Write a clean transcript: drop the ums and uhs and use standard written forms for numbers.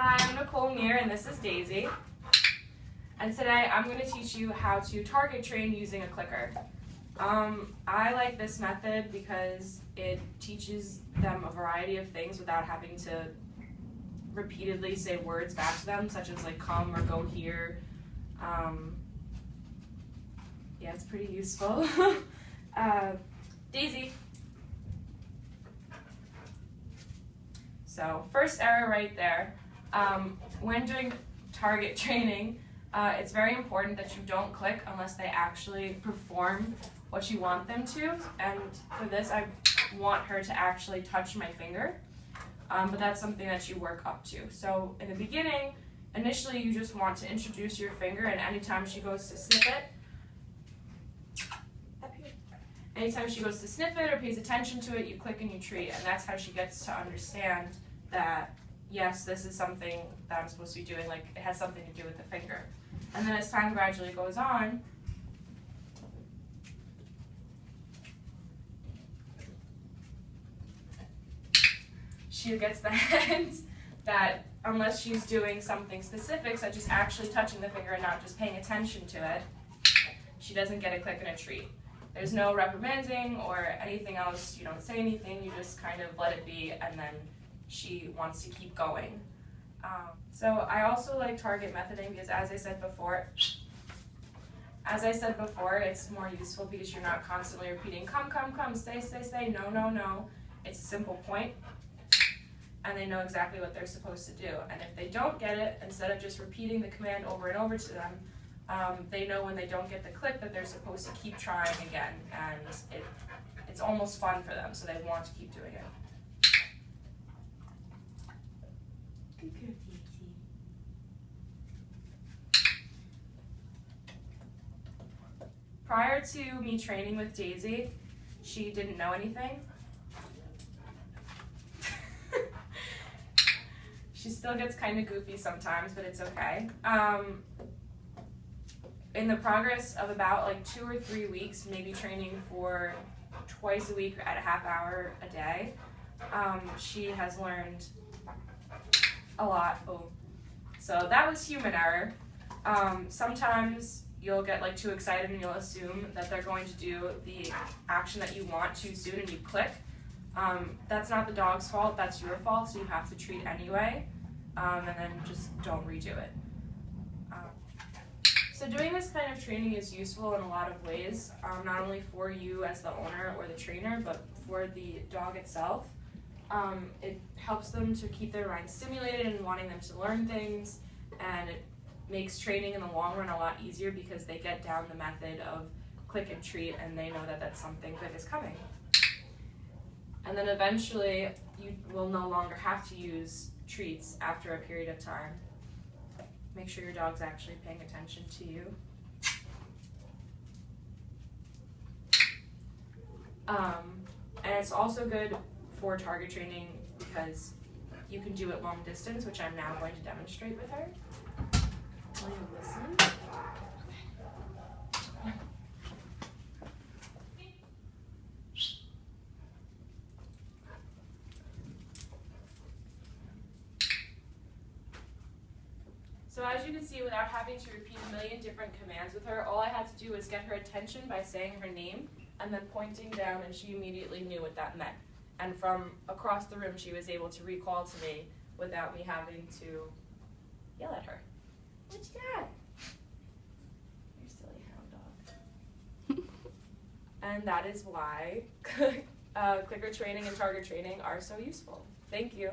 Hi, I'm Nicole Meir and this is Daisy. And today I'm going to teach you how to target train using a clicker. I like this method because it teaches them a variety of things without having to repeatedly say words back to them, such as like come or go here. Yeah, it's pretty useful. Daisy. So first error right there. When doing target training, it's very important that you don't click unless they actually perform what you want them to. And for this, I want her to actually touch my finger, but that's something that you work up to. So in the beginning, initially you just want to introduce your finger, and anytime she goes to sniff it, or pays attention to it, you click and you treat, and that's how she gets to understand that, yes, this is something that I'm supposed to be doing, like it has something to do with the finger. And then as time gradually goes on, she gets the hint that unless she's doing something specific, such as actually touching the finger and not just paying attention to it, she doesn't get a click and a treat. There's no reprimanding or anything else. You don't say anything, you just kind of let it be, and then she wants to keep going. So I also like target methoding because as I said before, it's more useful because you're not constantly repeating come, come, come, stay, stay, stay, no, no, no. It's a simple point, and they know exactly what they're supposed to do. And if they don't get it, instead of just repeating the command over and over to them, they know when they don't get the click that they're supposed to keep trying again, and it's almost fun for them, so they want to keep doing it. Prior to me training with Daisy, she didn't know anything. She still gets kind of goofy sometimes, but it's okay. In the progress of about like 2 or 3 weeks, maybe training for twice a week at a half hour a day, she has learned a lot. So that was human error. Sometimes you'll get like too excited and you'll assume that they're going to do the action that you want too soon and you click. That's not the dog's fault, that's your fault, so you have to treat anyway, and then just don't redo it. So doing this kind of training is useful in a lot of ways, not only for you as the owner or the trainer, but for the dog itself. It helps them to keep their mind stimulated and wanting them to learn things, and it makes training in the long run a lot easier because they get down the method of click and treat, and they know that that's something good is coming. And then eventually you will no longer have to use treats after a period of time. Make sure your dog's actually paying attention to you. And it's also good for target training because you can do it long distance, which I'm now going to demonstrate with her. Will you listen? So as you can see, without having to repeat a million different commands with her, all I had to do was get her attention by saying her name and then pointing down, and she immediately knew what that meant. And from across the room, she was able to recall to me without me having to yell at her. What you got? You silly hound dog. And that is why clicker training and target training are so useful. Thank you.